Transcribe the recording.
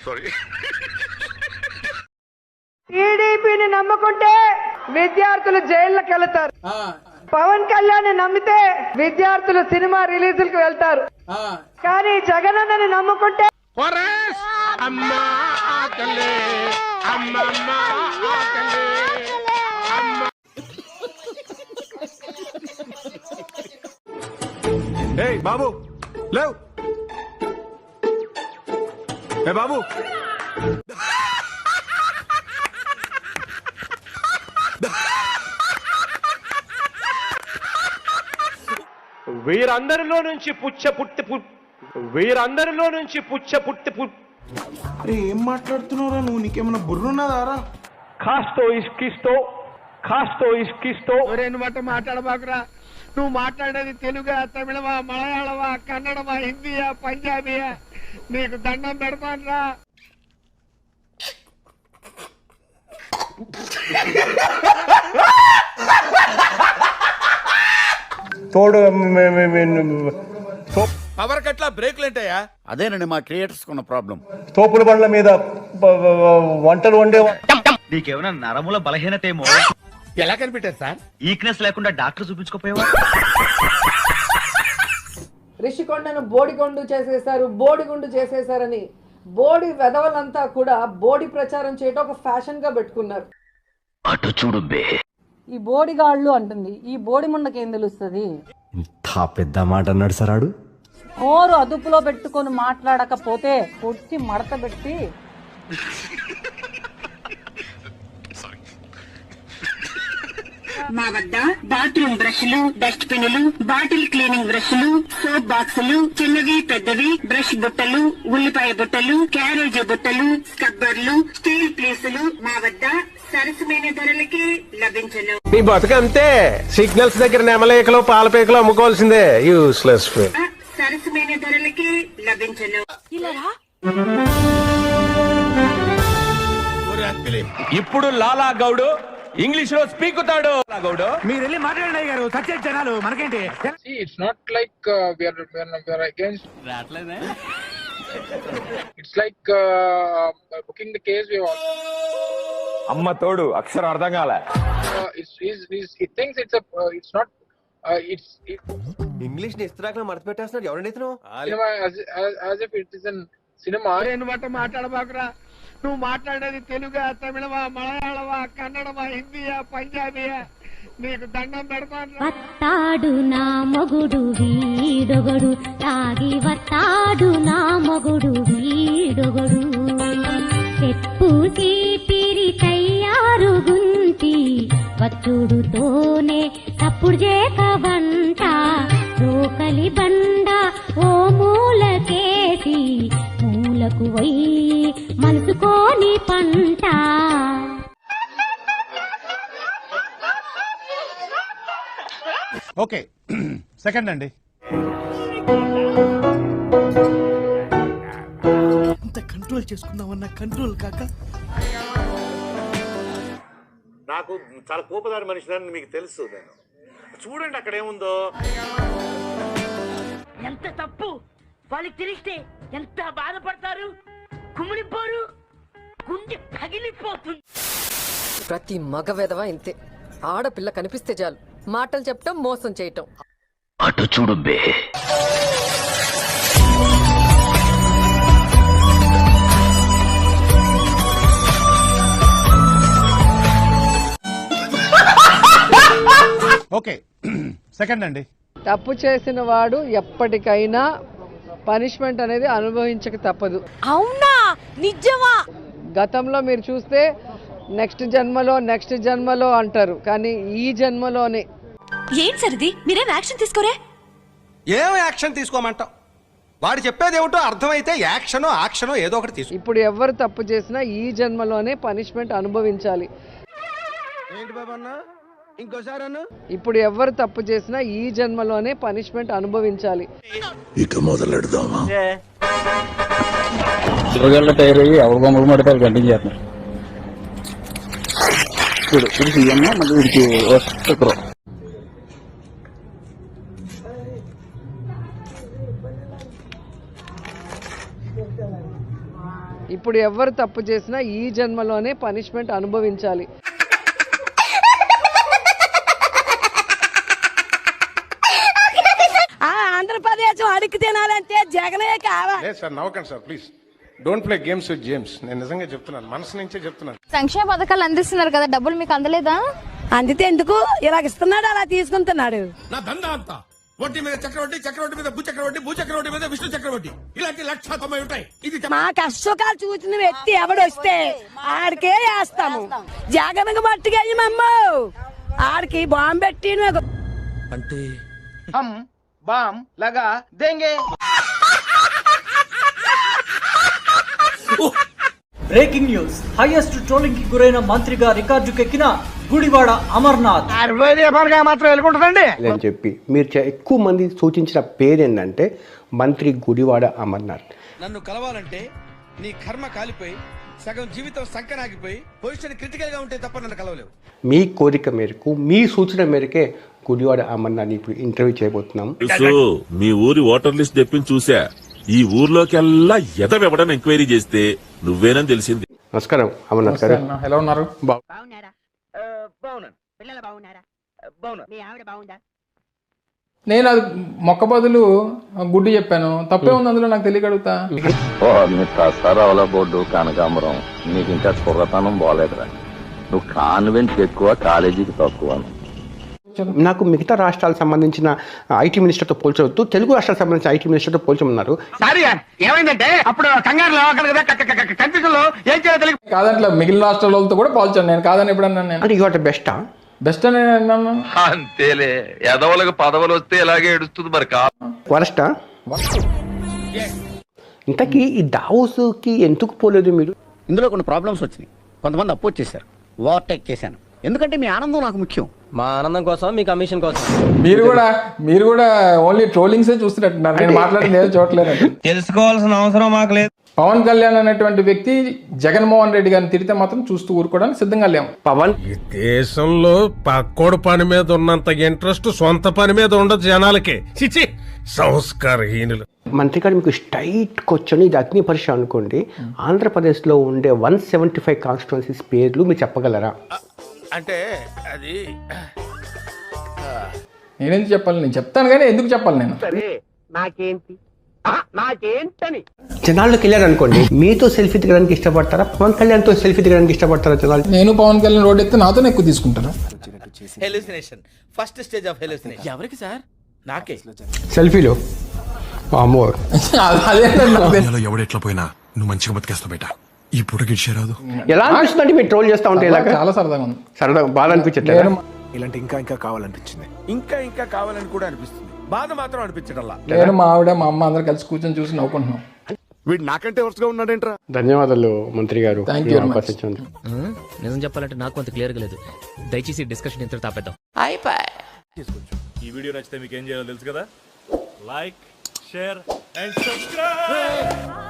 Sorry. టీడీపీని నమ్ముకుంటే విద్యార్థులు జైళ్ళకి వెళ్తారు. పవన్ కళ్యాణ్ నమ్మితే విద్యార్థులు సినిమా రిలీజులకు వెళ్తారు. కానీ జగనన్నని నమ్ముకుంటే బాబు లేవు. బాబు వీరందరిలో నుంచి ఏం మాట్లాడుతున్నావురా నువ్వు? నీకేమన్నా బుర్రున్నదారా? కాస్తో ఇష్కిస్తో రెండు మాట మాట్లాడబాకురా. నువ్వు మాట్లాడేది తెలుగా, తమిళమా, మలయాళమా, కన్నడమా, హిందీయా, పంజాబీయా? నీకు దండం పెడతానురా. తోడు పవర్ కట్లా బ్రేక్లు ఏంటయ్యా? అదేనండి మా క్రియేటర్స్ కున్న ప్రాబ్లం. తోపుల బండ్ల మీద వంటలు వండే. నీకేమైనా నరముల బలహీనత ఏమో? ఎలా కనిపెట్టారు సార్? ఈక్నెస్ లేకుండా డాక్టర్ చూపించుకోపోయావా? రిషికొండను బోడిగుండు చేసేశారని బోడి వెధవలంతా కూడా బోడి ప్రచారం చేయడం ఒక ఫ్యాషన్ గా పెట్టుకున్నారు. అటు చూడు బే. ఈ బోడిగాళ్ళు అంటుంది, ఈ బోడి ముండకేం తెలుస్తుంది? ఇంత పెద్ద మాట అన్నాడు సరాడు. నోరు అదుపులో పెట్టుకొని మాట్లాడకపోతే కొట్టి మడత పెట్టి మా వద్ద బాత్రూమ్ బ్రష్లు, డస్ట్ పిన్నులు, బాటిల్ క్లీనింగ్ బ్రష్లు, సోప్ బాక్సులు, చిన్నవి పెద్దవి, బ్రష్ బుట్టలు, ఉల్లిపాయ బుట్టలు, క్యారేజీ బుట్టలు, స్కబ్బర్లు, స్టీల్ ప్లేసులు మా వద్ద సరసమైన ధరలకి లభించను. నీ బతుకంతే. సిగ్నల్స్ దగ్గర నెమలేకలు, పాలపేకలు అమ్ముకోవాల్సిందే. యూస్లెస్. సరసమైన ధరలకి లభించను. ఇప్పుడు లాలా గౌడు ఇంగ్లీష్ లో స్పీకుతాడు. మీరు వెళ్ళి మాట్లాడండి గారు. సత్య జనాలు మనకేంటి? It's not like we are against. It's like booking the case. We all. అమ్మ తోడు అక్షరం అర్థం కాల. He thinks it's not. English ని ఇస్త్రాక్ మడత పెట్టేస్తున్నాడు. ఎవరండి ఇతను? cinema as if it is an cinema. రెండు మాట మాట్లాడబాకురా. నువ్వు మాట్లాడేది తెలుగా, తమిళమా, మలయాళమా, కన్నడమా, హిందీయా, పంజాబీయా? నీకు దండం పెడతాను. వత్తాడు నా మొగుడు వీడొగడు, తాగి వత్తాడు నా మొగుడు వీడొగడు. చెప్పు తీపిరి తయ్యారు గుంటి, వచ్చుడుతోనే తప్పుడు చేక వంట. రోకలి బండ ఓ మూలకేసి, మూలకు పోయి మనసుకోని పంట. ఓకే సెకండ్ అండి. అంత కంట్రోల్ చేసుకుందామన్నా కంట్రోల్ కాక. నాకు చాలా కోపదారి మనిషిని మీకు తెలుసు. నేను చూడండి అక్కడ ఏముందో. ఎంత తప్పు వాళ్ళకి తెలిస్తే ఎంత బాధపడతారు, కుమిలిపోరు, గుండె పగిలిపోతుంది. ప్రతి మగ వెధవ ఇంతే. ఆడపిల్ల కనిపిస్తే చాలు మాటలు చెప్పటం, మోసం చేయటం. అటు చూడు బే. ఓకే సెకండ్ అండి. తప్పు చేసిన వాడు ఎప్పటికైనా పనిష్మెంట్ అనేది అనుభవించక తప్పదు. అవునా? నిజమా? గతంలో మీరు చూస్తే నెక్స్ట్ జన్మలో అంటారు, కానీ ఈ జన్మలోనే. ఏంటి సరిది? మీరేం యాక్షన్ తీసుకోరే? ఏం యాక్షన్ తీసుకోమంటావు? వాడు చెప్పేది ఏమిటో అర్థమైతే యాక్షనో యాక్షనో ఏదో ఒకటి తీసుకో. ఇప్పుడు ఎవరు తప్పు చేసినా ఈ జన్మలోనే పనిష్మెంట్ అనుభవించాలి. ఏంటి బాబన్నా? ఇంకోసారి అన్న. ఇప్పుడు ఎవరు తప్పు చేసినా ఈ జన్మలోనే పనిష్మెంట్ అనుభవించాలి. ఇక మొదలెడదామా? టైర్ అయ్యి ఎవరు బొమ్మలు మడతారు కంటిన్యూ చేస్తున్నారు. చూడు ఇది సీఎం మళ్ళీ వీడికి వస్తారు. ఇప్పుడు ఎవరు తప్పు చేసినా ఈ జన్మలోనే పనిష్మెంట్ అనుభవించాలి. ఆంధ్రప్రదేశ్ అడిగి తినాలంటే జగనే కావాలి. సార్ నవ్వకండి sir please. Don't play games with James. నేను నిజంగా చెప్తున్నాను, మనసు నుంచే చెప్తున్నాను. సంక్షేమ పథకాలు అందిస్తున్నారు కదా, డబ్బులు మీకు అందలేదా? అందితే ఎందుకు ఇలా ఇస్తున్నాడు, అలా తీసుకుంటున్నాడు. నా దందా అంతా వడ్డీ మీద చక్రవడ్డీ, చక్రవడ్డీ మీద భూచక్రవడ్డీ, భూచక్రవడ్డీ మీద విష్ణు చక్రవడ్డీ, ఇలాంటి 190 ఉంటాయి. ఇది మా కష్టకాలు చూసిన వ్యక్తి ఎవడొస్తే ఆడికే వేస్తాము. జగన్కి మట్టిగా అయ్యమమ్మో, ఆడికి బాంబు పెట్టి అంటే హమ్ బామ్ లగా దేంగే. Breaking news. హైయెస్ట్ ట్రోలింగ్ కి గురైన మంత్రిగా రికార్డుకెక్కిన గుడివాడ అమర్నాథ్ మాత్రం వెళ్ళుకుంటుందండి అని చెప్పి మీరు ఎక్కువ మంది సూచించిన పేరు ఏంటంటే మంత్రి గుడివాడ అమర్నాథ్. నన్ను కలవాలంటే నీ కర్మ కాలిపోయి సగం జీవితం సంకనాగిపోయి పొజిషన్ క్రిటికల్ గా ఉంటే తప్ప నన్ను కలవలేవు. మీ కోరిక మేరకు, మీ సూచన మేరకే గుడివాడ అమర్నాథ్ ఇప్పుడు ఇంటర్వ్యూ చేయబోతున్నాం. మీ ఊరి ఓటర్ లిస్ట్ తెప్పించి చూసా. ఈ ఊర్లోకెల్లా ఎదవెవడని ఎంక్వైరీ చేస్తే నువ్వేనని తెలిసింది. నమస్కారం అమర్నాథ్ గారు. ఎలా ఉన్నారు? నేను అది మొక్క బదులు గుడ్డు చెప్పాను, తప్పే ఉంది అందులో, నాకు తెలియక అడుగుతా. సరవల బోర్డు కనకాంబరం నీకు ఇంకా కుర్రతనం బాలేదురా. నువ్వు కాన్వెంట్ ఎక్కువ, కాలేజీకి తక్కువ. నాకు మిగతా రాష్ట్రాలకు సంబంధించిన ఐటీ మినిస్టర్తో పోల్చవద్దు, తెలుగు రాష్ట్రాలకు సంబంధించిన ఐటీ మినిస్టర్తో పోల్చమన్నారు. ఏమైందంటే అప్పుడు కంగారులో కన్ఫ్యూజన్ లో ఏం చేయాలో తెలియదు. కాదంటే మిగిలిన రాష్ట్రాలతో కూడా పోల్చాను నేను, కాదని ఎప్పుడన్నా నేను. అంటే ఇవాటి బెస్టా? బెస్ట్ అని అన్నాను. అంతేలే, ఎదవలకు పదవులు వస్తే ఇలాగే ఏడుస్తుంది మరి. వరస్టా? ఇంతకీ ఈ దావోస్కి ఎందుకు పోలేదు మీరు? ఇందులో కొన్ని ప్రాబ్లమ్స్ వచ్చినాయి. కొంతమంది అపోజ్ చేశారు, ఓవర్టేక్ చేశాను. ఎందుకంటే మీ ఆనందం నాకు ముఖ్యం. మా ఆనందం కోసం, మీ కమిషన్ కోసం. మీరు కూడా ఓన్లీ ట్రోలింగ్స్ చూస్తున్నట్టున్నారు, నేను మాట్లాడింది ఏదో చూడలేదు. తెలుసుకోవాల్సిన అవసరం మాకు లేదు. పవన్ కళ్యాణ్ అనేటువంటి వ్యక్తి జగన్మోహన్ రెడ్డి గారిని తిరిగితే మాత్రం చూస్తూ ఊరుకోవడానికి సిద్ధంగా లేము. పవన్ దేశంలో పక్కోడు పని మీద ఉన్నంత ఇంట్రెస్ట్ సొంత పని మీద ఉండదు జనాలకి. చిచి సంస్కారహీనులు. మంత్రి గారు మీకు స్ట్రైట్ క్వశ్చన్, ఇది అగ్ని పరీక్ష అనుకోండి. ఆంధ్రప్రదేశ్లో ఉండే 175 కాన్స్టిట్యున్సీస్ పేర్లు మీరు చెప్పగలరా? అంటే అది నేనేం చెప్పాలి? నేను చెప్తాను కానీ ఎందుకు చెప్పాలి నేను? జనాల్లోకి వెళ్ళారు అనుకోండి, మీతో సెల్ఫీ దిగడానికి ఇష్టపడతారా, పవన్ కళ్యాణ్తో సెల్ఫీ దిగడానికి ఇష్టపడతారా జనాలు? నేను పవన్ కళ్యాణ్ రోడ్ ఎత్తే నాతోనే ఎక్కువ తీసుకుంటారా? Hallucination, first stage of hallucination. ఎవరికి సార్? నాకే. సెల్ఫీలో అమ్మో. ఎవడెట్లా పోయినా నువ్వు మంచిగా బతికేస్తావు బేట. ఈ పూట గిడిచేరాదు. ఎలా అనిపిస్తుంది అంటే మీరు ట్రోల్ చేస్తా ఉంటే? ఇలాగా చాలా సరదాగా ఉంది. సరదాగా బాగా అనిపించట్లేదు? ఇలాంటి ఇంకా కావాలనిపించింది, ఇంకా కావాలని కూడా అనిపిస్తుంది. బాధ మాత్రం అనిపించడంలా. నేను మా ఆవిడ మా అమ్మ అందరు కలిసి కూర్చొని చూసి నవ్వుకుంటున్నాం. వీడు నాకంటే వరుసగా ఉన్నాడేంట్రా. ధన్యవాదాలు మంత్రి గారు. Thank you. నిజం చెప్పాలంటే నాకు కొంత క్లియర్గా లేదు. దయచేసి డిస్కషన్ ఇంత తాపేద్దాం. ఈ వీడియో నచ్చితే మీకు ఏం చేయాలో తెలుసు కదా. Like, share and subscribe.